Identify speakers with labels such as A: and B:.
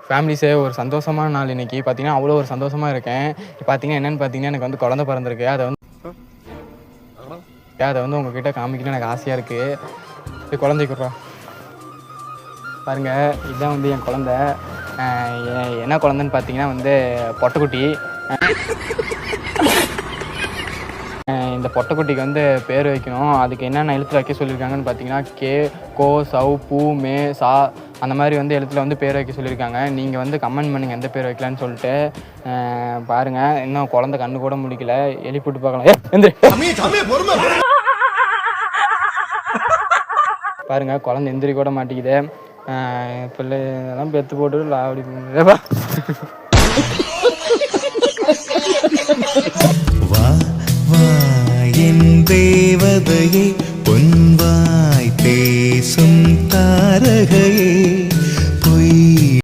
A: ஃபேமிலிஸே ஒரு சந்தோஷமான நாள் இன்றைக்கி பார்த்தீங்கன்னா அவ்வளோ ஒரு சந்தோஷமாக இருக்கேன். பார்த்தீங்கன்னா என்னென்னு பார்த்தீங்கன்னா எனக்கு வந்து குழந்தை பிறந்திருக்கு. அதை வந்து உங்ககிட்ட காமிக்கணும்னு எனக்கு ஆசையாக இருக்குது. குழந்தைக்குறா பாருங்கள், இதுதான் வந்து என் குழந்த. என்ன குழந்தைன்னு பார்த்தீங்கன்னா வந்து பொட்டைக்குட்டி. இந்த பொட்டைக்குட்டிக்கு வந்து பேர் வைக்கணும். அதுக்கு என்னென்ன எழுத்துல வைக்க சொல்லியிருக்காங்கன்னு பார்த்தீங்கன்னா கே, கோ, சவ், பூ, மே, சா அந்த மாதிரி வந்து எழுத்துல வந்து பேர் வைக்க சொல்லியிருக்காங்க. நீங்கள் வந்து கமெண்ட் பண்ணுங்கள் எந்த பேர் வைக்கலான்னு சொல்லிட்டு. பாருங்கள், இன்னும் குழந்தை கண்ணு கூட முடிக்கல. எழுப்பிட்டு பார்க்கலாம். பாருங்கள், குழந்தை எந்திரி கூட மாட்டேங்குது. பிள்ளை இதெல்லாம் பெற்று போட்டு அப்படி
B: வா வா என் தேவதையே